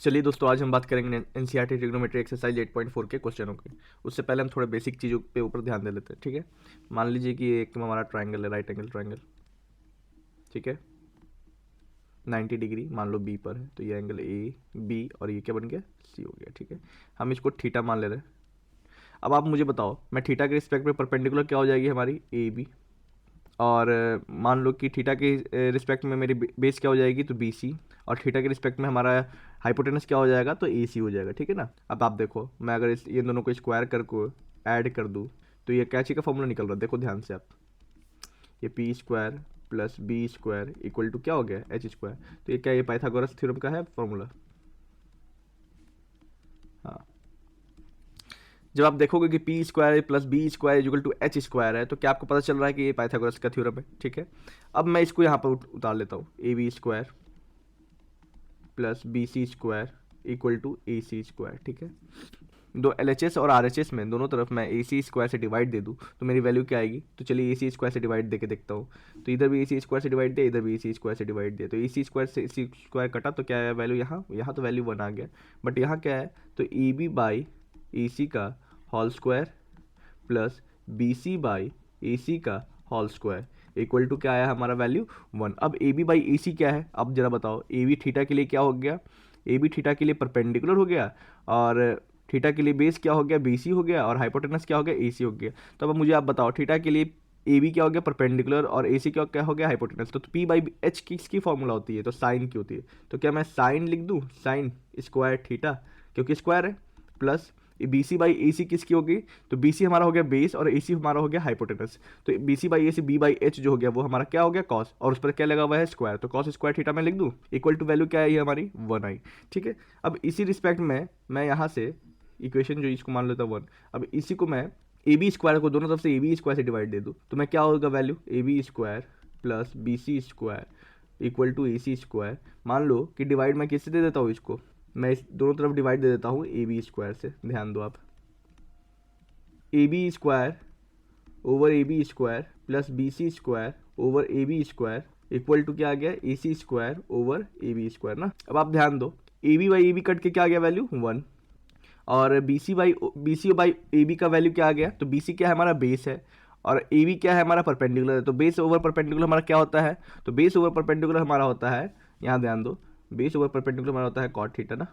चलिए दोस्तों, आज हम बात करेंगे एनसीईआरटी ट्रिग्नोमेट्री एक्सरसाइज 8.4 के क्वेश्चनों की। उससे पहले हम थोड़े बेसिक चीज़ों पे ऊपर ध्यान दे लेते हैं। ठीक है, मान लीजिए कि एक हमारा ट्राइंगल है, राइट एंगल ट्राइंगल। ठीक है, 90 डिग्री मान लो बी पर है, तो ये एंगल ए बी और ये क्या बन गया, सी हो गया। ठीक है, हम इसको थीटा मान ले रहे हैं। अब आप मुझे बताओ, मैं थीटा के रिस्पेक्ट में परपेंडिकुलर क्या हो जाएगी हमारी, ए बी। और मान लो कि थीटा के रिस्पेक्ट में मेरी बेस क्या हो जाएगी, तो बी सी। और थीटा के रिस्पेक्ट में हमारा हाइपोटेनस क्या हो जाएगा, तो ए सी हो जाएगा। ठीक है ना। अब आप देखो, मैं अगर ये दोनों को स्क्वायर कर को ऐड कर दूँ तो ये क्या चीज़ का फॉर्मूला निकल रहा है, देखो ध्यान से आप। ये P square plus B square equal to क्या हो गया, एच स्क्वायर। तो ये क्या, ये पाइथागोरस थ्योरम का है फॉर्मूला। हाँ, जब आप देखोगे कि P square plus B square equal to H square है, तो क्या आपको पता चल रहा है कि ये पाइथागोरस का थ्योरम है। ठीक है, अब मैं इसको यहाँ पर उतार लेता हूँ, A B square plus B C square equal to A C square. ठीक है, दो एल एच एस और आर एच एस में दोनों तरफ मैं ए सी स्क्वायर से डिवाइड दे दूँ तो मेरी वैल्यू क्या आएगी। तो चलिए ए सी स्क्वायर से डिवाइड दे के देखता हूँ। तो इधर भी ए सी स्क्वायर से डिवाइड दे, इधर भी ए सी स्क्वायर से डिवाइड दे, तो ए सी स्क्वायर से ए सी स्क्वायर कटा तो क्या है वैल्यू, यहाँ तो वैल्यू 1 आ गया। बट यहाँ क्या है, तो A B by A C का whole square plus B C by A C का होल स्क्वायर इक्वल टू क्या आया हमारा वैल्यू 1। अब ए बी बाई ए सी क्या है, अब जरा बताओ। ए बी थीटा के लिए क्या हो गया, ए बी थीटा के लिए परपेंडिकुलर हो गया, और थीटा के लिए बेस क्या हो गया, बी सी हो गया, और हाइपोटेनस क्या हो गया, ए सी हो गया। तो अब मुझे आप बताओ, थीटा के लिए ए बी क्या हो गया, परपेंडिकुलर, और ए सी क्या हो गया, हाइपोटेनस। तो पी बाई एच किसकी फॉर्मूला होती है, तो साइन की होती है। तो क्या मैं साइन लिख दूँ, साइन स्क्वायर थीटा, क्योंकि स्क्वायर है, plus B C by A सी किसकी होगी, तो बी सी हमारा हो गया बेस और ए सी हमारा हो गया हाइपोटेनस। तो B C by A C, B by H जो हो गया वो हमारा क्या हो गया, कॉस, और उस पर क्या लगा हुआ है, स्क्वायर। तो कॉस स्क्वायर थीटा में लिख दूँ इक्वल टू वैल्यू क्या है, ये हमारी 1 आई। ठीक है, अब इसी रिस्पेक्ट में मैं यहाँ से इक्वेशन जो इसको मान लेता हूँ 1, अब इसी को मैं ए बी स्क्वायर को दोनों तरफ से ए बी स्क्वायर से डिवाइड दे दूँ तो मैं क्या होगा value, A B square plus B C square equal to A C square. मान लो कि डिवाइड मैं किससे दे देता हूँ, इसको मैं इस दोनों तरफ डिवाइड दे देता हूँ ए बी स्क्वायर से। ध्यान दो आप, A B square over A B square plus B C square over A B square equal to क्या आ गया, A C square over A B square ना। अब आप ध्यान दो, A B by A B cut के क्या आ गया वैल्यू 1, और B C by A B का वैल्यू क्या आ गया, तो बी सी क्या है हमारा बेस है, और ए बी क्या है हमारा परपेंडिकुलर है। तो बेस ओवर परपेंडिकुलर हमारा क्या होता है, तो बेस ओवर परपेंडिकुलर हमारा होता है, यहाँ ध्यान दो, बेस ओवर परपेंडिकुलर हमारा होता है कॉट थीटा ना।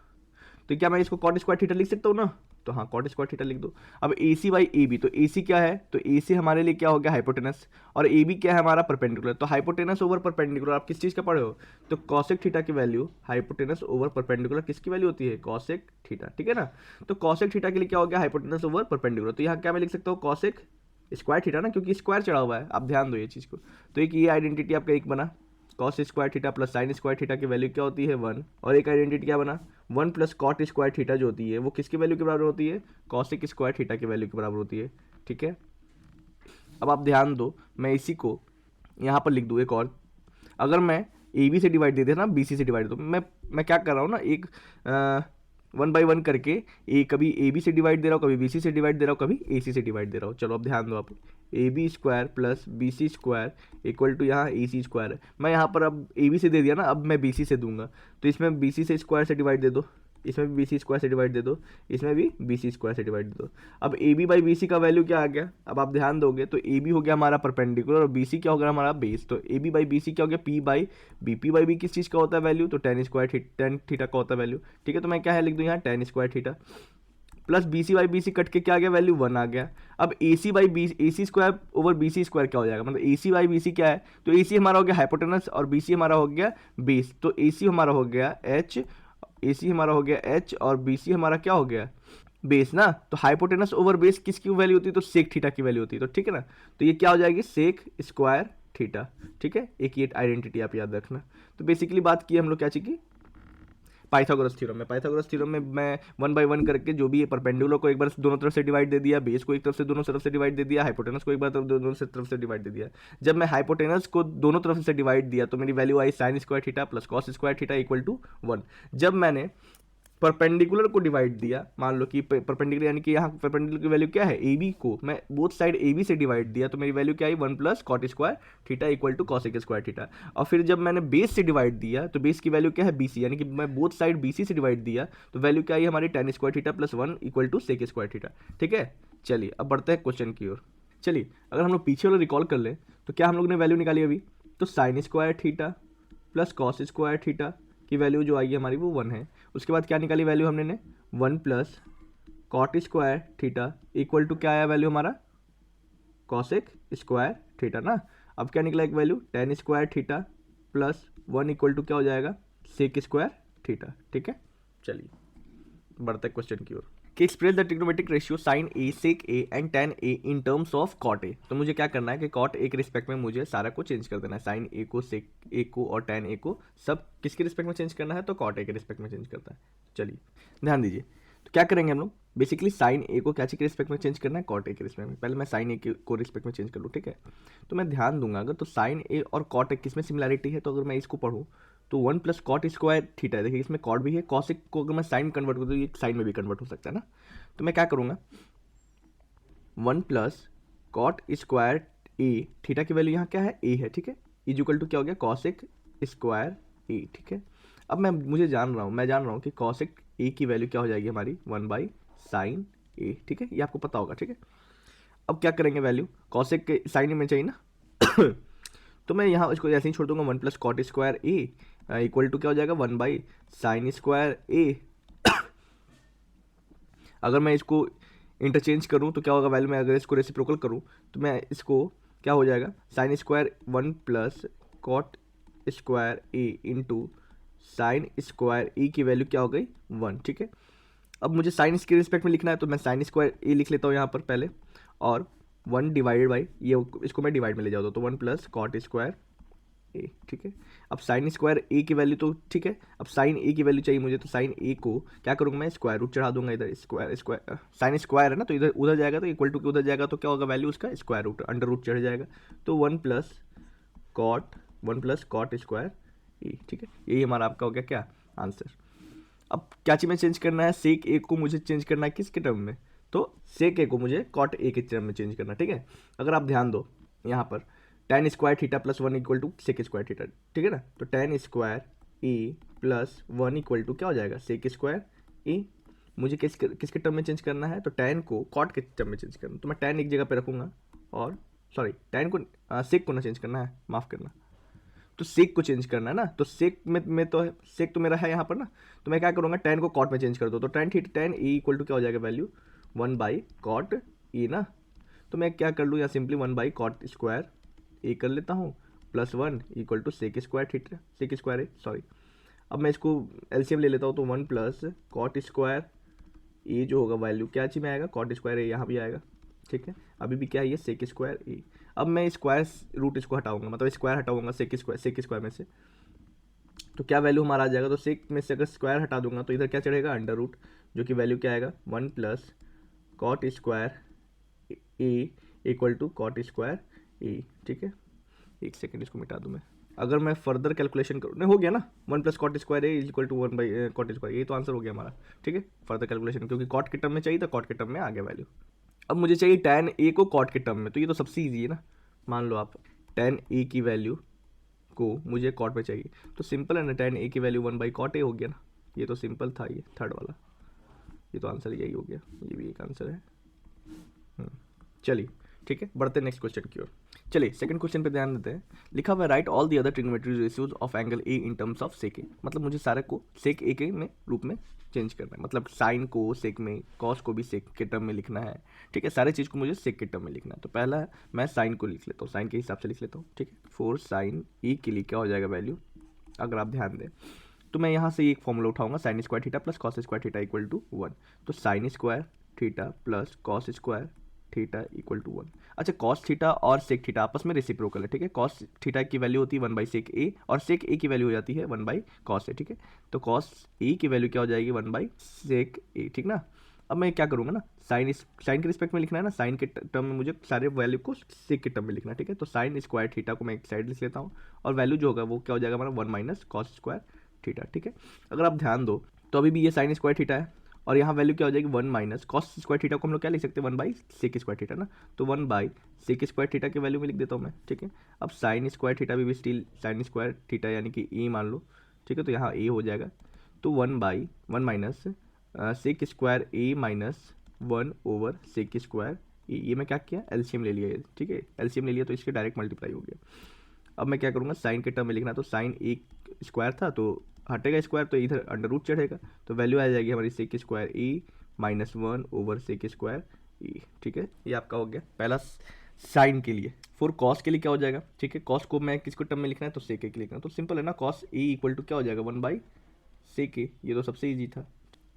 तो क्या मैं इसको कॉट स्क्वायर थीटा लिख सकता हूँ ना, तो हाँ कॉट स्क्वायर थीटा लिख दो। अब A C by A B, तो ए सी क्या है, तो ए सी हमारे लिए क्या हो गया, हाइपोटेनस, और ए बी क्या है हमारा परपेंडिकुलर। तो हाइपोटेनस ओवर परपेंडिकुलर आप किस चीज़ का पढ़े हो, तो कॉसेक थीटा की वैल्यू हाइपोटेनस ओवर परपेंडिकुलर किसकी वैल्यू होती है, कॉसेक थीटा। ठीक है ना, तो कॉसेक थीटा के लिए क्या हो गया, हाइपोटेनस ओवर परपेंडिकुलर। तो यहाँ क्या मैं लिख सकता हूँ, कॉसेक स्क्वायर थीटा ना, क्योंकि स्क्वायर चढ़ा हुआ है। आप ध्यान दो ये चीज़ को। तो एक ये आइडेंटिटी आपका एक बना, cos square theta plus sine square theta की वैल्यू क्या होती है 1, और एक आइडेंटिटी क्या बना 1 प्लस कॉट स्क्वायर थीटा जो होती है वो किसकी वैल्यू के बराबर होती है, कॉसिक स्क्वायर थीटा की वैल्यू के बराबर होती है। ठीक है, अब आप ध्यान दो, मैं इसी को यहाँ पर लिख दूँ एक और, अगर मैं ए बी से डिवाइड दे देना बी सी से डिवाइड दो, मैं क्या कर रहा हूँ ना, एक 1 बाई 1 करके कभी ए बी से डिवाइड दे रहा हूँ, कभी बी सी से डिवाइड दे रहा हूँ, कभी ए सी से डिवाइड दे रहा हूँ। चलो अब ध्यान दो आप, A B square plus B C square equal to यहाँ ए सी स्क्वायर है। मैं यहाँ पर अब ए बी से दे दिया ना, अब मैं बी सी से दूंगा, तो इसमें बी सी से स्क्वायर से डिवाइड दे दो, इसमें भी बी सी स्क्वायर से डिवाइड दे दो, इसमें भी बी सी स्क्वायर से डिवाइड दे दो। अब A B by B C का वैल्यू क्या आ गया, अब आप ध्यान दोगे तो ए बी हो गया हमारा परपेंडिकुलर और बी सी क्या हो गया हमारा बेस। तो A B by B C क्या हो गया, P by B. P by B किस चीज़ का होता है वैल्यू, तो टेन थीटा का होता है वैल्यू। ठीक है, तो मैं क्या है लिख दूँ यहाँ tan square theta plus B C by B C cut के क्या आ गया वैल्यू 1 आ गया। अब A C by B, A C square over B C square क्या हो जाएगा, मतलब ए सी बाई बी सी क्या है, तो ए सी हमारा हो गया हाइपोटेनस और बी सी हमारा हो गया बेस। तो ए सी हमारा हो गया एच, ए सी हमारा हो गया एच, और बी सी हमारा क्या हो गया बेस ना। तो हाइपोटेनस ओवर बेस किसकी वैल्यू होती है, तो सेक थीटा की वैल्यू होती है। तो ठीक है ना, तो ये क्या हो जाएगी, सेक स्क्वायर थीटा। ठीक है, एक ये आइडेंटिटी आप याद रखना। तो बेसिकली बात की हम लोग क्या चीज़ की, पाइथागोरस थ्योरम में। पाइथागोरस थ्योरम में मैं 1 बाई 1 करके जो भी है परपेंडिकुलर को एक बार दोनों तरफ से डिवाइड दे दिया, बेस को एक तरफ से दोनों तरफ से डिवाइड दे दिया, हाइपोटेनस को एक बार दोनों तरफ से डिवाइड दे दिया। जब मैं हाइपोटेनस को दोनों तरफ से डिवाइड दिया तो मेरी वैल्यू आई sine square theta plus cos square theta equal to 1। जब मैंने परपेंडिकुलर को डिवाइड दिया, मान लो कि परपेंडिकुलर यानी कि यहाँ परपेंडिकुलर की वैल्यू क्या है, ए बी को मैं बोथ साइड ए बी से डिवाइड दिया, तो मेरी वैल्यू क्या आई, 1 plus cot square theta equal to cosec square theta. और फिर जब मैंने बेस से डिवाइड दिया तो बेस की वैल्यू क्या है, बी सी, यानी कि मैं बोथ साइड बी सी से डिवाइड दिया तो वैल्यू क्या आई हमारी, tan square theta plus 1 equal to sec square theta. ठीक है, चलिए अब बढ़ते हैं क्वेश्चन की ओर। चलिए अगर हम लोग पीछे वाला रिकॉल कर लें तो क्या हम लोग ने वैल्यू निकाली अभी, तो sine square theta plus cos square theta की वैल्यू जो आई है हमारी वो 1 है। उसके बाद क्या निकाली वैल्यू हमने ने, 1 plus cot square theta equal to क्या आया वैल्यू हमारा, कॉसेक स्क्वायर थीटा ना। अब क्या निकला एक value, tan square theta plus 1 equal to क्या हो जाएगा, सेक स्क्वायर थीटा। ठीक है, चलिए बढ़ते क्वेश्चन की ओर कि express the trigonometric ratio sine A sec A and tan A in terms of cot A. तो मुझे क्या करना है कि कॉट ए के रिस्पेक्ट में मुझे सारा को चेंज कर देना है, साइन ए को, सेक ए को और tan ए को सब किसके रिस्पेक्ट में चेंज करना है, तो कॉट ए के रिस्पेक्ट में चेंज करता है। चलिए ध्यान दीजिए, तो क्या करेंगे हम लोग, बेसिकली साइन ए को क्या के रिस्पेक्ट में चेंज करना है, कॉट ए के रिस्पेक्ट में। पहले मैं साइन ए को रिस्पेक्ट में चेंज कर लूँ, ठीक है। तो मैं ध्यान दूंगा अगर तो साइन ए और कॉट ए किस में सिमिलैरिटी है, तो अगर मैं इसको पढ़ूँ तो 1 प्लस कॉट स्क्वायर थीटा है, देखिए इसमें कॉट भी है, कॉसिक को अगर मैं साइन कन्वर्ट करूँ तो ये साइन में भी कन्वर्ट हो सकता है ना। तो मैं क्या करूँगा, 1 प्लस कॉट स्क्वायर ए, थीटा की वैल्यू यहाँ क्या है, ए है, ठीक है, इक्वल टू क्या हो गया, कॉसिक स्क्वायर ए। ठीक है, अब मैं जान रहा हूँ कि कॉसिक ए की वैल्यू क्या हो जाएगी हमारी, 1 बाई साइन ए। ठीक है, ये आपको पता होगा। ठीक है, अब क्या करेंगे, वैल्यू कॉसेक के साइन में चाहिए ना तो मैं यहाँ इसको ऐसे ही छोड़ दूंगा, 1 plus cot square A equal to क्या हो जाएगा, 1 बाई साइन स्क्वायर ए। अगर मैं इसको इंटरचेंज करूँ तो क्या होगा वैल्यू में, अगर इसको रेसिप्रोकल करूँ तो मैं इसको क्या हो जाएगा, sine square 1 plus cot square A into sine square A की वैल्यू क्या हो गई, 1। ठीक है, अब मुझे साइन इसके रिस्पेक्ट में लिखना है तो मैं साइन स्क्वायर ए लिख लेता हूँ यहाँ पर पहले, और 1 डिवाइडेड बाई ये, इसको मैं डिवाइड में ले जाता हूँ तो 1 प्लस कॉट स्क्वायर ए। ठीक है, अब साइन स्क्वायर ए की वैल्यू तो ठीक है, अब साइन ए की वैल्यू चाहिए मुझे, तो साइन ए को क्या करूँगा मैं, स्क्वायर रूट चढ़ा दूंगा इधर, स्क्वायर साइन स्क्वायर है ना, तो इधर उधर जाएगा तो इक्वल टू के उधर जाएगा तो क्या होगा वैल्यू उसका, स्क्वायर रूट अंडर रूट चढ़ जाएगा, तो 1 प्लस कॉट स्क्वायर ए। ठीक है, यही हमारा आपका हो गया क्या आंसर। अब क्या चीज़ में चेंज करना है, सेक ए को मुझे चेंज करना है किसके टर्म में, तो सेक ए को मुझे कॉट ए के टर्म में चेंज करना है। ठीक है, अगर आप ध्यान दो यहाँ पर tan square theta plus 1 equal to sec square theta, ठीक है ना, तो tan square A plus 1 equal to क्या हो जाएगा, सेक स्क्वायर ए। मुझे किसके टर्म में चेंज करना है, तो tan को कॉट के टर्म में चेंज करना है, तो मैं tan एक जगह पे रखूँगा, और सॉरी tan को सेक को ना चेंज करना है, माफ़ करना, तो सेक को चेंज करना है ना, तो सेक में तो सेक तो मेरा है यहाँ पर ना, तो मैं क्या करूँगा, tan को कॉट में चेंज कर दो, तो tan ए इक्वल टू क्या हो जाएगा वैल्यू, 1 बाई कॉट ए ना। तो मैं क्या कर लूँ यहाँ, simply 1 by cot square A कर लेता हूँ plus 1 equal to sec square theta, sec square A sorry. अब मैं इसको एलसीएम ले लेता हूँ, तो 1 प्लस कॉट स्क्वायर ए जो होगा वैल्यू क्या चीज़ में आएगा, कॉट स्क्वायर ए यहाँ भी आएगा। ठीक है, अभी भी क्या है ये, सेक स्क्वायर ए। अब मैं स्क्वायर रूट इसको हटाऊंगा, मतलब स्क्वायर हटाऊंगा सेक स्क्वायर में से, तो क्या वैल्यू हमारा आ जाएगा, तो सेक में से अगर स्क्वायर हटा दूंगा तो इधर क्या चढ़ेगा, अंडर रूट, जो कि वैल्यू क्या आएगा, 1 plus cot square A equal to cot square A. ठीक है, एक सेकेंड इसको मिटा दूँ मैं, अगर मैं फर्दर कैलकुलेशन करूँ, नहीं हो गया ना, 1 plus cot square A equal to 1 by cot square, ये तो आंसर हो गया हमारा। ठीक है, फर्दर कैलकुलेशन क्योंकि कॉट के टर्म में चाहिए तो कॉट के टर्म में आ गया वैल्यू। अब मुझे चाहिए tan ए को कॉट के टर्म में, तो ये तो सबसे ईजी है ना, मान लो आप tan ए की वैल्यू को मुझे कॉट में चाहिए, तो सिंपल है ना, tan ए की वैल्यू 1 बाई कॉट ए हो गया ना, ये तो सिंपल था, ये थर्ड वाला, ये तो आंसर यही हो गया, ये भी एक आंसर है। चलिए ठीक है, बढ़ते हैं नेक्स्ट क्वेश्चन की ओर। चलिए सेकंड क्वेश्चन पे ध्यान देते हैं, लिखा हुआ है write all the other trigonometric ratios of angle A in terms of sec A, मतलब मुझे सारे को सेक ए के में रूप में चेंज करना है, मतलब साइन को सेक में, कॉस को भी सेक के टर्म में लिखना है। ठीक है, सारे चीज़ को मुझे सेक के टर्म में लिखना है, तो पहला मैं साइन को लिख लेता हूँ, साइन के हिसाब से लिख लेता हूँ। ठीक है, 4 साइन ए के लिए क्या हो जाएगा वैल्यू, अगर आप ध्यान दें तो मैं यहाँ से एक फॉर्मूला उठाऊंगा, sine square theta plus cos square theta equal to 1, तो sine square theta plus cos square theta equal to 1। अच्छा, कॉस थीटा और सेक थीटा आपस में रेसिप्रोकल है। ठीक है, कॉस थीटा की वैल्यू होती है 1 बाई सेक ए, और सेक ए की वैल्यू हो जाती है 1 बाई कॉस ए। ठीक है, तो कॉस ए की वैल्यू क्या हो जाएगी, 1 बाई सेक ए। ठीक ना, अब मैं क्या करूँगा ना, साइन के रिस्पेक्ट में लिखना है ना, साइन के टर्म में मुझे सारे वैल्यू को सेक के टर्म में लिखना है। ठीक है, तो साइन स्क्वायर थीटा को मैं एक साइड लिख लेता हूँ, और वैल्यू जो होगा वो क्या हो जाएगा हमारा 1 माइनस कॉस स्क्वायर थीटा। ठीक है, अगर आप ध्यान दो तो अभी भी ये साइन स्क्वायर थीटा है, और यहाँ वैल्यू क्या हो जाएगी 1 माइनस कॉस स्क्वायर थीटा को हम लोग क्या लिख सकते हैं 1 बाई सेक स्क्वायर थीटा ना, तो 1 बाई सेक स्क्वायर थीटा की वैल्यू में लिख देता हूँ मैं, ठीक है। अब साइन स्क्वायर थीटा भी स्टिल साइन स्क्वायर थीटा यानी कि ए मान लो, ठीक है, तो यहाँ ए हो जाएगा, तो 1 minus sec square A minus 1 over sec square ए, ये मैं क्या किया एलसीएम ले लिया, ठीक है, एलसीएम ले लिया तो इसके डायरेक्ट मल्टीप्लाई हो गया। अब मैं क्या करूँगा साइन के टर्म में लिखना, तो साइन ए स्क्वायर था तो हटेगा स्क्वायर, तो इधर अंडर रूट चढ़ेगा, तो वैल्यू आ जाएगी हमारी सेक square A minus 1 over sec square A, ठीक है। ये आपका हो गया पहला साइन के लिए। फॉर कॉस के लिए क्या हो जाएगा, ठीक है, कॉस को मैं किसको टर्म में लिखना है तो सेक ए के लिखना है, तो सिंपल है ना, कॉस ए इक्वल टू क्या हो जाएगा 1 बाई सेक ए, ये तो सबसे ईजी था,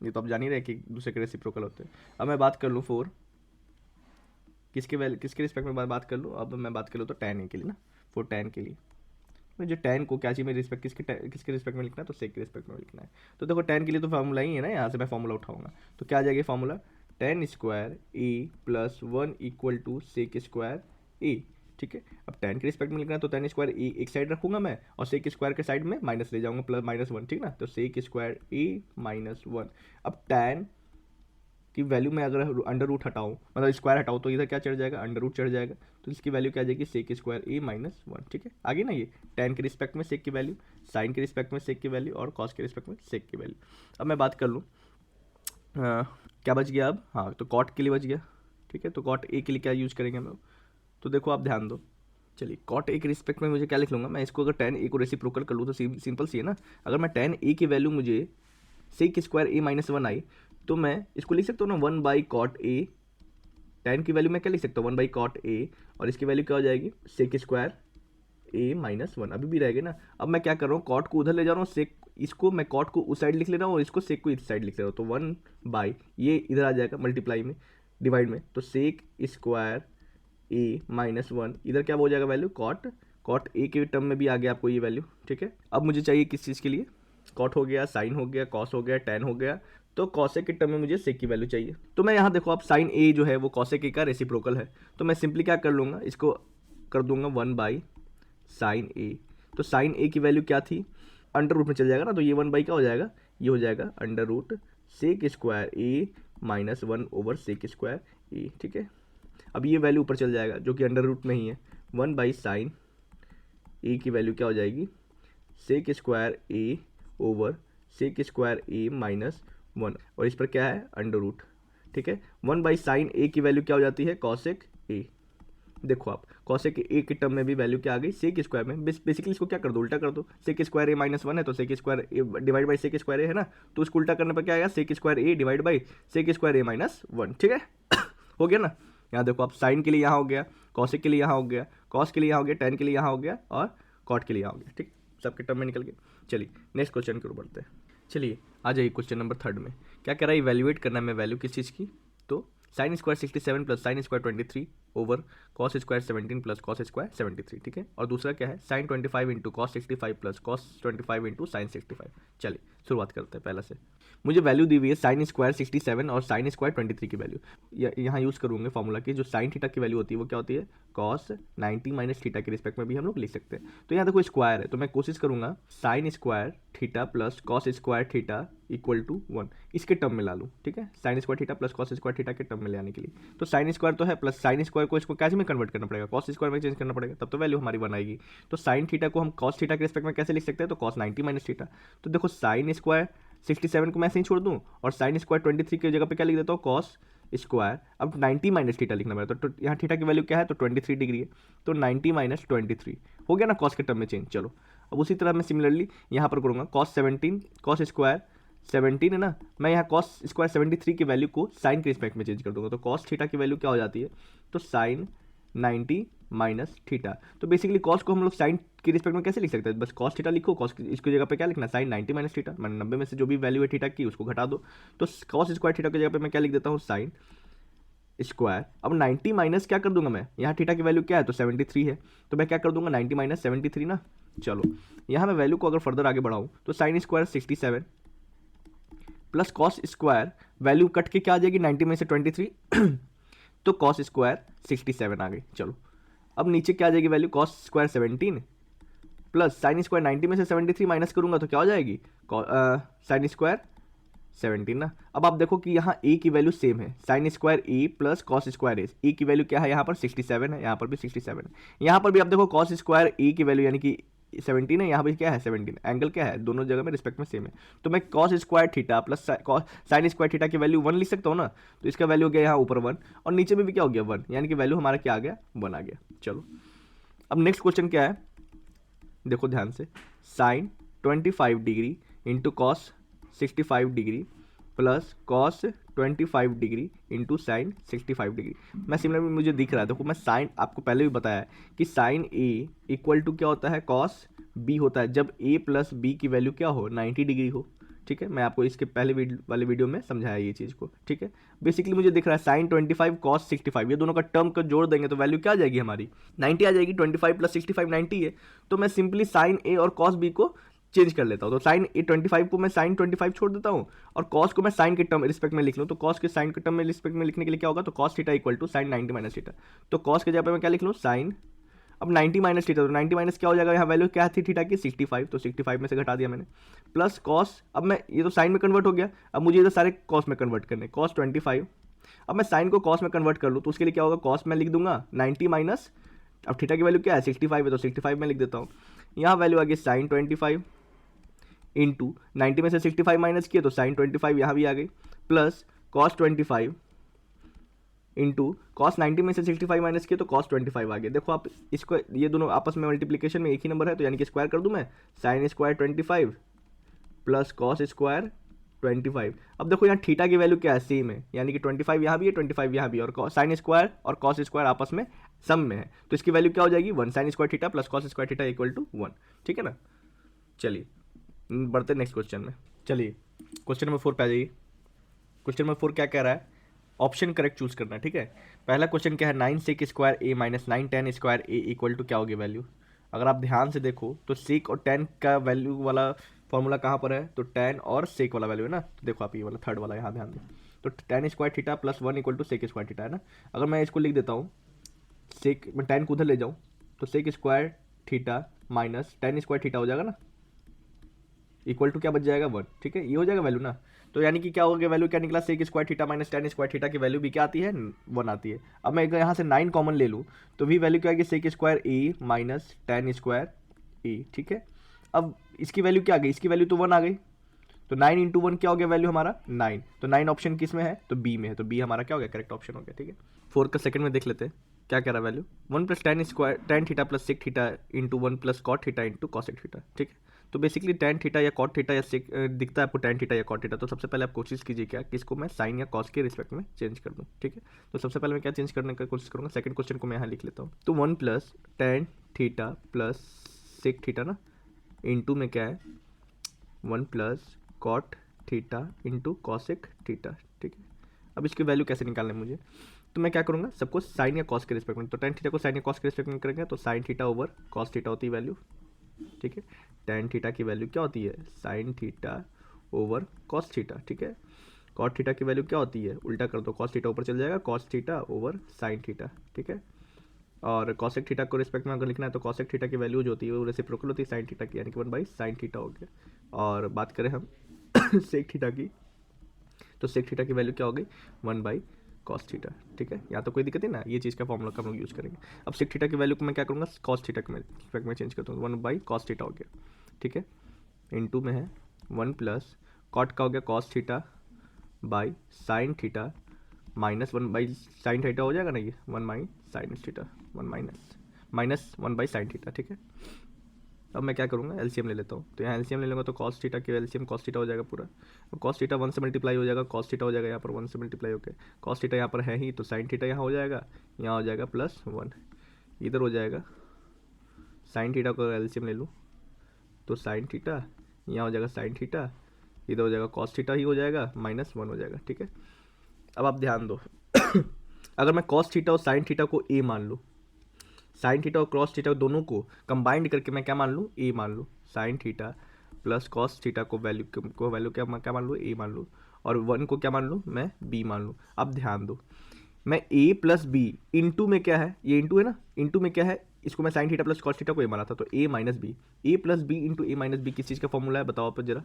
ये तो आप जान ही रहे कि दूसरे के रेसिप्रोकल होते हैं। अब मैं बात कर लूँ फोर किसके रिस्पेक्ट में बात कर लूँ, अब मैं बात कर लूँ तो टैन ए के लिए ना, फॉर टैन के लिए मुझे टैन को क्या चाहिए मेरे रिस्पेक्ट किसके रिस्पेक्ट में लिखना है तो सेक के रिस्पेक्ट में लिखना है। तो देखो टैन के लिए तो फार्मूला ही है ना, यहाँ से मैं फार्मूला उठाऊंगा, तो क्या आ जाएगा formula tan square A plus 1 equal to sec square A, ठीक है। अब टैन के रिस्पेक्ट में लिखना है तो टैन स्क्वायर ए एक साइड रखूंगा मैं, और सेक स्क्वायर के साइड में माइनस ले जाऊंगा, प्लस -1, ठीक ना, तो सेक स्क्वायर ए माइनस 1। अब टैन की वैल्यू में अगर अंडर रूट हटाऊँ मतलब स्क्वायर हटाऊँ तो इधर क्या चढ़ जाएगा अंडर रूट चढ़ जाएगा, तो इसकी वैल्यू क्या आ जाएगी सेक स्क्वायर ए माइनस 1, ठीक है। आगे ना ये टैन के रिस्पेक्ट में सेक की वैल्यू, साइन के रिस्पेक्ट में सेक की वैल्यू, और कॉस के रिस्पेक्ट में सेक की वैल्यू। अब मैं बात कर लूँ क्या बच गया अब, हाँ तो कॉट के लिए बच गया, ठीक है। तो कॉट ए के लिए क्या यूज़ करेंगे हम लोग, तो देखो आप ध्यान दो, चलिए कॉट ए के रिस्पेक्ट में मुझे क्या लिख लूँगा मैं, इसको अगर टैन ए को रेसिप्रोकल कर लूँ तो सिंपल सी है ना, अगर मैं टैन ए की वैल्यू मुझे सेक स्क्वायर ए माइनस 1 आई तो मैं इसको लिख सकता हूँ ना 1 बाई कॉट ए, टैन की वैल्यू मैं क्या लिख सकता हूँ 1 बाई कॉट ए, और इसकी वैल्यू क्या हो जाएगी सेक स्क्वायर ए माइनस 1, अभी भी रहेगा ना। अब मैं क्या कर रहा हूँ कॉट को उधर ले जा रहा हूँ, सेक इसको मैं कॉट को उस साइड लिख ले रहा हूँ और इसको सेक को इस साइड लिख ले रहा हूँ, तो 1 बाई ये इधर आ जाएगा मल्टीप्लाई में डिवाइड में, तो सेक स्क्वायर ए माइनस 1 इधर क्या हो जाएगा वैल्यू कॉट ए के टर्म में भी आ गया आपको ये वैल्यू, ठीक है। अब मुझे चाहिए किस चीज़ के लिए, कॉट हो गया, साइन हो गया, कॉस हो गया, टैन हो गया, तो कॉसेक के टर्म में मुझे सेक की वैल्यू चाहिए। तो मैं यहाँ देखो आप साइन ए जो है वो कॉसेक ए का रेसिप्रोकल है, तो मैं सिंपली क्या कर लूँगा इसको कर दूंगा 1 बाई साइन ए, तो साइन ए की वैल्यू क्या थी अंडर रूट में चल जाएगा ना, तो ये 1 बाई क्या हो जाएगा, ये हो जाएगा under root sec square A minus 1 over sec square A, ठीक है। अब ये वैल्यू ऊपर चल जाएगा जो कि अंडर रूट में ही है, 1 बाई साइन ए की वैल्यू क्या हो जाएगी सेक square A over sec square A minus 1, और इस पर क्या है अंडर रूट, ठीक है। 1 बाई साइन ए की वैल्यू क्या हो जाती है कॉसेक ए, देखो आप कॉसेक ए के टर्म में भी वैल्यू क्या आ गई सेक स्क्वायर में, बेसिकली इसको क्या कर दो उल्टा कर दो, सेक स्क्वायर ए माइनस 1 है तो sec square A divide by sec square A है ना, तो उसको उल्टा करने पर क्या आएगा sec square A divide by sec square A minus 1, ठीक है। हो गया ना, यहाँ देखो आप साइन के लिए यहाँ हो गया, कॉसेक के लिए यहाँ हो गया, कॉस के लिए यहाँ हो गया, टैन के लिए यहाँ हो गया, और कॉट के लिए यहाँ हो गया, ठीक, सबके टर्म में निकल गए। चलिए नेक्स्ट क्वेश्चन की ओर बढ़ते हैं। चलिए आ जाइए क्वेश्चन नंबर 3 में क्या कह रहा है, इवैल्यूएट करना है मैं वैल्यू किस चीज़ की, तो sine square 67 plus sine square 23 over cos square 17 plus cos square 73, ठीक है। और दूसरा क्या है sine 25 into cos 65 plus cos 25 into sine 65। चलिए शुरुआत करते हैं पहला से, मुझे वैल्यू दी हुई है साइन स्क्वायर 67 और साइन स्क्वायर 23 की वैल्यू, यहाँ यूज़ करूँगे फॉर्मूला की, जो साइन थीटा की वैल्यू होती है वो क्या होती है कॉस 90 माइनस थीटा के रिस्पेक्ट में भी हम लोग लिख सकते हैं। तो यहाँ देखो स्क्वायर है तो मैं कोशिश करूँगा sine square theta plus cos square theta equal to 1 इसके टर्म में ला लूँ, ठीक है, sine square theta plus cos square theta के टर्म में ले आने के लिए। तो साइन स्क्वायर तो है प्लस साइन स्क्वायर को इसको कैसे में कन्वर्ट करना पड़ेगा कॉस स्क्वायर में चेंज करना पड़ेगा, तब तो वैल्यू हमारी 1 आएगी। तो साइन थीटा को हम कॉस थीटा के रिस्पेक्ट में कैसे लिख सकते हैं, तो कॉस 90 माइनस थीटा, तो देखो साइन स्क्वायर 67 को मैं ऐसे ही छोड़ दूँ और साइन स्क्वायर 23 की जगह पे क्या लिख देता हूँ कॉस स्क्वायर, अब 90 माइनस थीटा लिखना पड़ेगा, तो यहाँ थीटा की वैल्यू क्या है तो 23 डिग्री है, तो 90 माइनस 23 हो गया ना कॉस के टर्म में चेंज। चलो अब उसी तरह मैं सिमिलरली यहाँ पर करूँगा कॉस 17 कॉस स्क्वायर 17 है ना, मैं यहाँ कॉस स्क्वायर 73 की वैल्यू को साइन के रिस्पेक्ट में चेंज कर दूंगा, तो कॉस थीटा की वैल्यू क्या हो जाती है तो साइन 90 माइनस थीटा। तो बेसिकली कॉस को हम लोग साइन के रिस्पेक्ट में कैसे लिख सकते हैं, बस कॉस थीटा लिखो, कॉस इसकी जगह पे क्या लिखना साइन 90 माइनस थीटा, मैंने 90 में से जो भी वैल्यू है थीटा की उसको घटा दो, तो कॉस स्क्वायर थीटा की जगह पे मैं क्या लिख देता हूँ साइन स्क्वायर। अब 90 माइनस क्या कर दूंगा मैं, यहाँ थीटा की वैल्यू क्या है तो 73 है, तो मैं क्या कर दूंगा 90 माइनस 73 ना। चलो यहाँ मैं वैल्यू को अगर फर्दर आगे बढ़ाऊँ तो sine square 67 plus cos square value cut के क्या आ जाएगी 90 में से 23 तो कॉस स्क्वायर 67 आ गई। चलो अब नीचे क्या आ जाएगी value cos square 17 plus sine square 90 में से 73 माइनस करूंगा तो क्या हो जाएगी साइन स्क्वायर 17 ना। अब आप देखो कि यहाँ a की वैल्यू सेम है, sine square a plus cos square a की वैल्यू क्या है यहाँ पर 67 है, यहाँ पर भी 67 है। यहाँ पर भी आप देखो कॉस स्क्वायर a की वैल्यू यानी कि 17 है, यहाँ भी क्या है 17, एंगल क्या है दोनों जगह में रिस्पेक्ट में सेम है। तो मैं cos square theta plus sine square theta की वैल्यू 1 लिख सकता हूँ ना। तो इसका वैल्यू हो गया यहाँ ऊपर 1 और नीचे में भी क्या हो गया 1, यानी कि वैल्यू हमारा क्या आ गया 1 आ गया। चलो अब नेक्स्ट क्वेश्चन क्या है, देखो ध्यान से, sine 25 degree into cos 65 degree plus cos 25 degree into sine 65 degree. मैं सिमिलर में मुझे दिख रहा है, देखो मैं साइन आपको पहले भी बताया है कि साइन ए इक्वल टू क्या होता है कॉस बी होता है, जब ए प्लस बी की वैल्यू क्या हो 90 डिग्री हो। ठीक है, मैं आपको इसके पहले वाले वीडियो में समझाया ये चीज़ को। ठीक है, बेसिकली मुझे दिख रहा है साइन 25 कॉस 65, ये दोनों का टर्म को जोड़ देंगे तो वैल्यू क्या आ जाएगी हमारी 90 आ जाएगी। 25 प्लस 65 90 है, तो मैं सिंपली साइन ए और कॉस बी को चेंज कर लेता हूँ। तो साइन ए 25 को मैं साइन 25 छोड़ देता हूँ और कॉस को मैं साइन के टर्म रिस्पेक्ट में लिख लूँ। तो कॉस के साइन के टर्म में रिस्पेक्ट में लिखने के लिए क्या होगा, तो cos theta equal to sine 90 minus theta. तो कॉस के जगह पे मैं क्या लिख लूँ साइन, अब 90 माइनस थीटा, तो 90 माइनस क्या हो जाएगा, यहाँ वैल्यू क्या थी थीटा की 65, तो 65 में से घटा दिया मैंने, प्लस कॉस, अब मैं ये तो साइन में कन्वर्ट हो गया, अब मुझे इधर सारे कॉस में कन्वर्ट करने, कॉस 25, अब मैं साइन को कॉस में कन्वर्ट कर लूँ तो उसके लिए क्या होगा, कॉस में लिख दूंगा 90 माइनस, अब थीटा की वैल्यू क्या है 65 है तो 65 में लिख देता हूँ। यहाँ वैल्यू आ गई साइन 25 इंटू 90 में से 65 माइनस किए तो साइन 25 यहाँ भी आ गई, प्लस कॉस 25 इंटू कॉस 90 में से 65 माइनस किए तो कॉस 25 आ गया। देखो आप इसको, ये दोनों आपस में मल्टीप्लिकेशन में एक ही नंबर है, तो यानी कि स्क्वायर कर दूं मैं, sine square 25 plus cos square 25। अब देखो यहाँ थीटा की वैल्यू क्या है सेम है, यानी कि 25 यहाँ भी है 25 यहाँ भी है, और साइन स्क्वायर और कॉस स्क्वायर आपस में सम में है, तो इसकी वैल्यू क्या हो जाएगी 1, sine square theta plus cos square theta equal to 1। ठीक है ना, चलिए बढ़ते नेक्स्ट क्वेश्चन में। चलिए क्वेश्चन नंबर 4 पे आ जाइए। क्वेश्चन नंबर 4 क्या कह रहा है, ऑप्शन करेक्ट चूज करना है। ठीक है, पहला क्वेश्चन क्या है, 9 sec square A minus 9 tan square A equal to क्या होगी वैल्यू। अगर आप ध्यान से देखो तो सेक और टेन का वैल्यू वाला फॉर्मूला कहाँ पर है, तो टेन और सेक वाला वैल्यू है ना। तो देखो आप ये वाला थर्ड वाला यहाँ ध्यान दें, तो tan square theta plus 1 equal to sec square theta है ना। अगर मैं इसको लिख देता हूँ, सेक मैं टेन को उधर ले जाऊँ तो sec square theta minus tan square theta हो जाएगा ना, इक्वल टू क्या बच जाएगा 1। ठीक है, ये हो जाएगा वैल्यू ना। तो यानी कि क्या हो गया, वैल्यू क्या निकला, sec square theta minus tan square theta की वैल्यू भी क्या आती है 1 आती है। अब मैं यहाँ से 9 कॉमन ले लूँ तो भी वैल्यू क्या आएगी, सेक square A minus tan square A. ठीक है, अब इसकी वैल्यू क्या आ गई, इसकी वैल्यू तो 1 आ गई, तो 9 इंटू 1 क्या हो गया वैल्यू हमारा 9, तो 9 ऑप्शन किस में है, तो बी में है, तो बी हमारा क्या हो गया करेक्ट ऑप्शन हो गया। ठीक है, 4 का सेकंड में देख लेते हैं क्या कह रहा है value, 1 plus tan square tan theta plus sec theta into 1 plus cot theta into cosec theta. ठीक है, तो बेसिकली टेन थीटा या कॉट थीटा या सेक दिखता है आपको टेन थीटा या कॉट थीटा, तो सबसे पहले आप कोशिश कीजिए क्या कि इसको मैं साइन या कॉस के रिस्पेक्ट में चेंज कर दूँ। ठीक है, तो सबसे पहले मैं क्या चेंज करने की कोशिश करूँगा, सेकंड क्वेश्चन को मैं यहाँ लिख लेता हूँ, तो 1 plus tan theta plus sec theta ना इंटू में क्या है 1 plus cot theta into cosec theta. ठीक है, अब इसकी वैल्यू कैसे निकालना है मुझे, तो मैं क्या करूँगा, सबको साइन या कॉस के रिस्पेक्ट में, तो टेन थीटा को साइन या कॉस के रिस्पेक्ट में करेंगे तो sine theta over cos theta होती है वैल्यू। ठीक है, टेन थीटा की वैल्यू क्या होती है sine theta over cos theta. ठीक है, कॉट थीटा की वैल्यू क्या होती है, उल्टा कर दो, कॉस थीटा ऊपर चल जाएगा, cos theta over sign theta. ठीक है, और कॉसेक थीटा को रिस्पेक्ट में अगर लिखना है तो कॉसेक थीटा की वैल्यू जो होती है वो रेसिप्रोकल होती है साइन थीटा की, यानी कि 1 बाई साइन थीटा हो गया। और बात करें हम सेक थीटा की, तो सेक थीटा की वैल्यू क्या हो गई 1 बाई कॉस थीटा। ठीक है, यहाँ तो कोई दिक्कत नहीं ना, ये चीज़ का फॉर्मूला का हम लोग यूज़ करेंगे। अब सेक थीटा की वैल्यू को मैं क्या करूँगा, कॉस थीटा के रिस्पेक्ट में चेंज करता हूँ, 1 बाई कॉस थीटा हो गया। ठीक है, इनटू में है 1 प्लस कॉट का हो गया cos theta by sine theta minus 1 by sine theta हो जाएगा ना, ये 1 by sine theta 1 minus 1 by sine theta. ठीक है, अब मैं क्या करूँगा एलसीएम ले लेता हूँ, तो यहाँ एलसीएम ले लूँगा तो कॉस थीटा की एलसीएम कॉस थीटा हो जाएगा पूरा, और कॉस थीटा 1 से मल्टीप्लाई हो जाएगा, कॉस थीटा हो जाएगा यहाँ पर 1 से मल्टीप्लाई होकर, कॉस थीटा यहाँ पर है ही तो साइन थीटा यहाँ हो जाएगा, यहाँ हो जाएगा प्लस 1, इधर हो जाएगा साइन थीटा को एलसीएम ले लूँ तो साइन थीटा, यहाँ हो जाएगा साइन थीटा, इधर हो जाएगा कॉस थीटा ही हो जाएगा माइनस 1 हो जाएगा। ठीक है, अब आप ध्यान दो अगर मैं कॉस थीटा और साइन थीटा को ए मान लूँ, साइन थीटा और क्रॉस थीटा दोनों को कंबाइंड करके मैं क्या मान लूँ ए मान लूँ, sine theta plus cos theta को वैल्यू क्या मान लूँ ए मान लूँ, और 1 को क्या मान लूँ मैं बी मान लूँ। अब ध्यान दो, मैं ए प्लस बी इंटू में क्या है, ये इंटू है ना, इंटू में क्या है इसको मैं sine theta plus cos theta को ए माना था, तो ए माइनस बी, ए प्लस बी इंटू ए माइनस बी किस चीज़ का फॉर्मूला है बताओ आप जरा।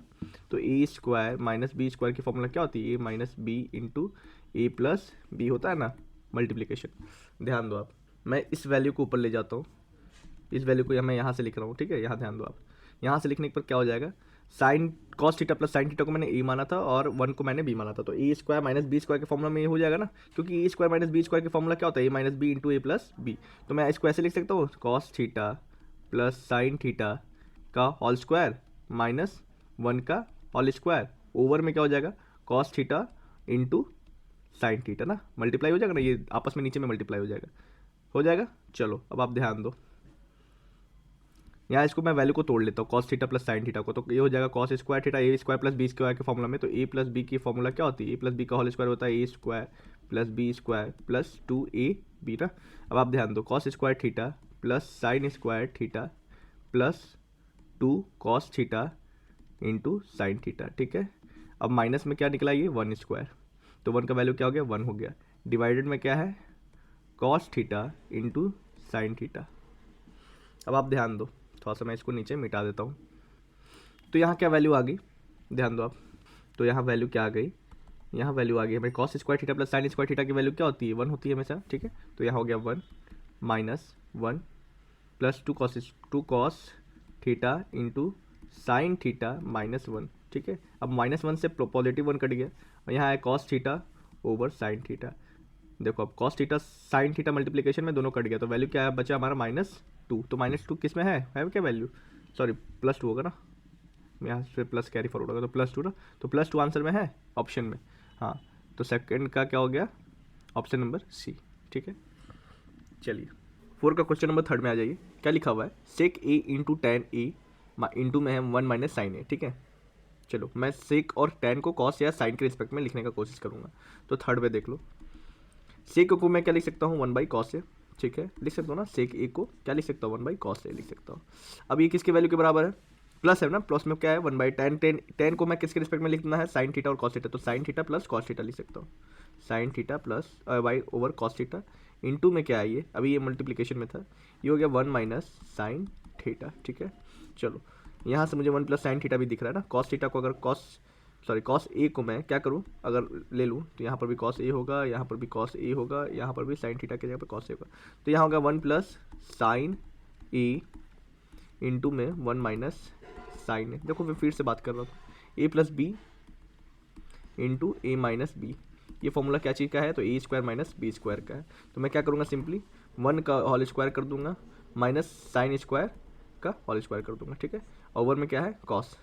तो ए स्क्वायर माइनस बी स्क्वायर की फॉर्मूला क्या होती है, ए माइनस बी इंटू ए प्लस बी होता है ना, मल्टीप्लीकेशन। ध्यान दो आप, मैं इस वैल्यू को ऊपर ले जाता हूँ, इस वैल्यू को मैं यहाँ से लिख रहा हूँ, ठीक है। यहाँ ध्यान दो आप, यहाँ से लिखने पर क्या हो जाएगा, sine cos theta plus sine theta को मैंने ए माना था और 1 को मैंने बी माना था, तो ए स्क्वायर माइनस बी स्क्वायर के फॉर्मूला में ये हो जाएगा ना, क्योंकि ए स्क्वायर माइनस बी स्क्वायर के फॉर्मूला क्या होता है, ए माइनस बी इंटू ए प्लस बी। तो मैं इसको ऐसे लिख सकता हूँ, cos theta plus sine theta का होल स्क्वायर माइनस 1 का होल स्क्वायर, ओवर में क्या हो जाएगा, cos theta into sine theta ना, मल्टीप्लाई हो जाएगा ना, ये आपस में नीचे में मल्टीप्लाई हो जाएगा। चलो अब आप ध्यान दो, यहाँ इसको मैं वैल्यू को तोड़ लेता हूँ, cos theta plus sine theta को, तो ये हो जाएगा cos square theta A square plus B square के फॉर्मूला में। तो ए प्लस बी की फॉर्मूला क्या होती है, ए प्लस बी का होल स्क्वायर होता है A square plus B square plus 2a B ना। अब आप ध्यान दो, cos square theta plus sine square theta plus 2 cos theta into sine theta, ठीक है। अब माइनस में क्या निकला, ये 1 स्क्वायर, तो 1 का वैल्यू क्या हो गया, 1 हो गया। डिवाइडेड में क्या है, cos theta into sine theta. अब आप ध्यान दो, थोड़ा सा मैं इसको नीचे मिटा देता हूँ, तो यहाँ क्या वैल्यू आ गई, ध्यान दो आप, तो यहाँ वैल्यू क्या आ गई, यहाँ वैल्यू आ गई हमें cos square theta plus sine square theta की वैल्यू क्या होती है, 1 होती है हमेशा, ठीक है। तो यहाँ हो गया 1 minus 1 plus 2 cos theta into sine theta minus 1, ठीक है। अब माइनस 1 से पॉजिटिव 1 कट गया और यहाँ है cos theta over sine theta. देखो अब cos theta sine theta multiplication में दोनों कट गया, तो वैल्यू क्या है, बचा हमारा -2। तो -2 किस में है क्या वैल्यू, सॉरी +2 होगा ना, यहाँ से प्लस कैरी फॉरवर्ड होगा, तो +2 ना, तो +2 आंसर में है ऑप्शन में। हाँ, तो सेकंड का क्या हो गया, ऑप्शन नंबर सी, ठीक है। चलिए 4 का क्वेश्चन नंबर 3 में आ जाइए, क्या लिखा हुआ है, सेक ए इंटू टेन ए इंटू में है 1 माइनस साइन ए, ठीक है। चलो मैं सेक और टेन को कॉस या साइन के रिस्पेक्ट में लिखने का कोशिश करूँगा। तो 3 पे देख लो, सेक को मैं क्या लिख सकता हूँ, 1 बाई कॉस ए, ठीक है, लिख सकता हूँ ना, सेक ए को क्या लिख सकता हूँ, 1 बाई कॉस ए लिख सकता हूँ। अब ये किसके वैल्यू के बराबर है, प्लस है ना, प्लस में क्या है 1 बाई टेन को मैं किसके रिस्पेक्ट में लिखना है, साइन थीटा और कॉस थीटा, तो sine theta plus cos theta लिख सकता हूँ, sine theta plus by over cos theta into में क्या है ये, अभी ये मल्टीप्लिकेशन में था, ये हो गया 1 माइनस साइन थीटा, ठीक है। चलो यहाँ से मुझे 1 प्लस साइन थीटा भी दिख रहा है ना, कॉस थीटा को अगर कॉस ए को मैं क्या करूँ, अगर ले लूँ तो यहाँ पर भी कॉस ए होगा, यहाँ पर भी कॉस ए होगा, यहाँ पर भी साइन थीटा के जगह पर कॉस ए होगा, तो यहाँ होगा 1 प्लस साइन ए इंटू में 1 माइनस साइन ए। देखो मैं फिर से बात कर रहा हूँ, ए प्लस बी इंटू ए माइनस बी, ये फॉर्मूला क्या चीज़ का है, तो ए स्क्वायर माइनस बी स्क्वायर का है। तो मैं क्या करूँगा, सिंपली 1 का होल स्क्वायर कर दूंगा माइनस साइन स्क्वायर का होल स्क्वायर कर दूंगा, ठीक है। ओवर में क्या है, कॉस।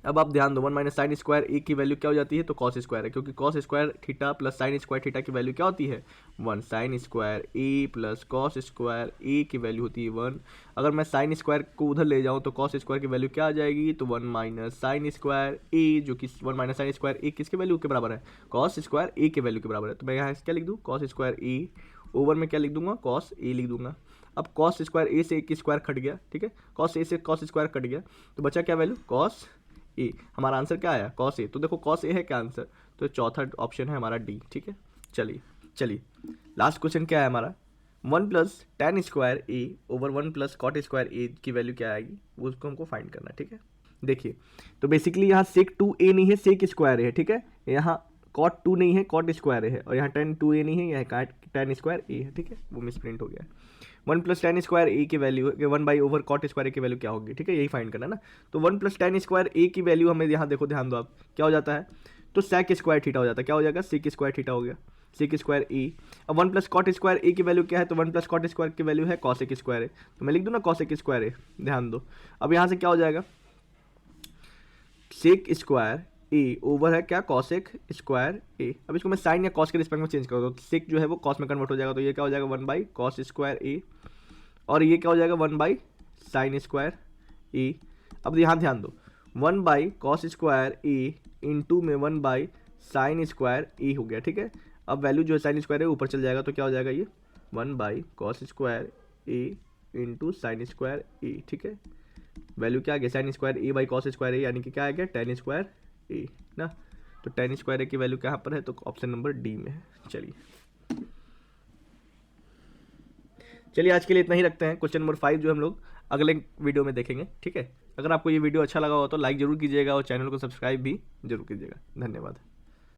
अब आप ध्यान दो, 1 माइनस साइन स्क्वायर ए की वैल्यू क्या हो जाती है, तो कॉस स्क्वायर है, क्योंकि cos square theta plus sine square theta की वैल्यू क्या होती है, 1। Sine square A plus cos square A की वैल्यू होती है 1। अगर मैं साइन स्क्वायर को उधर ले जाऊँ तो कॉस स्क्वायर की वैल्यू क्या आ जाएगी, तो 1 माइनस साइन स्क्वायर ए, जो कि 1 माइनस साइन स्क्वायर ए किसके वैल्यू के बराबर है, कॉस स्क्वायर ए के वैल्यू के बराबर है। तो मैं यहाँ क्या लिख दूँ, कॉस स्क्वायर ए, ओवर में क्या लिख दूंगा, कॉस ए लिख दूंगा। अब कॉस स्क्वायर ए से एक स्क्वायर कट गया, ठीक है, कॉस ए से कॉस स्क्वायर कट गया, तो बचा क्या वैल्यू, कॉस ए। हमारा आंसर क्या आया, कॉस ए, तो देखो कॉस ए है क्या आंसर, तो चौथा ऑप्शन है हमारा डी, ठीक है। चलिए लास्ट क्वेश्चन क्या है हमारा, 1 plus tan square A over 1 plus cot square A की वैल्यू क्या आएगी, वो उसको हमको फाइंड करना है, ठीक है। देखिए तो बेसिकली यहाँ सेक 2a नहीं है, सेक स्क्वायर है, ठीक है। यहाँ कॉट 2 नहीं है, कॉट स्क्वायर है, और यहाँ टेन 2a नहीं है, यहाँ टेन स्क्वायर ए है, ठीक है, वो मिसप्रिंट हो गया है। 1 प्लस टेन स्क्वायर ए की value 1 by over cot square A की वैल्यू क्या होगी, ठीक है, यही फाइंड करना है ना। तो 1 प्लस टेन स्क्वायर ए की वैल्यू हमें यहाँ देखो, ध्यान दो आप, क्या हो जाता है, तो सेक स्क्वायर थीटा हो जाता है, क्या हो जाएगा, सेक स्क्वायर थीटा हो गया, सेक स्क्वायर ए। अब 1 प्लस कॉट स्क्वायर ए की वैल्यू क्या है, तो 1 प्लस कॉट स्क्वायर की वैल्यू है कॉसेक स्क्वायर ए, तो मैं लिख दूँ ना कॉसेक स्क्वायर ए। ध्यान दो, अब यहाँ से क्या हो जाएगा, सेक स्क्वायर ए ओवर है क्या, कॉसेक स्क्वायर ए। अब इसको मैं साइन या कॉस के रिस्पेक्ट में चेंज कर दो, तो सेक जो है वो कॉस में कन्वर्ट हो जाएगा, तो ये क्या हो जाएगा 1 बाई कॉस स्क्वायर ए, और ये क्या हो जाएगा 1 बाई साइन स्क्वायर ए। अब यहाँ ध्यान दो, 1 by cos square A into में 1 बाई साइन स्क्वायर ए हो गया, ठीक है। अब वैल्यू जो है साइन स्क्वायर है ऊपर चल जाएगा, तो क्या हो जाएगा ये 1 by cos square A into sine square A, ठीक है। वैल्यू क्या आ गया, sine square A by cos square A, यानी कि क्या आ गया, टेन स्क्वायर ए ना। तो टेन स्क्वायर ए की वैल्यू कहाँ पर है, तो ऑप्शन नंबर डी में है। चलिए आज के लिए इतना ही रखते हैं। क्वेश्चन नंबर 5 जो हम लोग अगले वीडियो में देखेंगे, ठीक है। अगर आपको ये वीडियो अच्छा लगा हो तो लाइक जरूर कीजिएगा और चैनल को सब्सक्राइब भी जरूर कीजिएगा। धन्यवाद।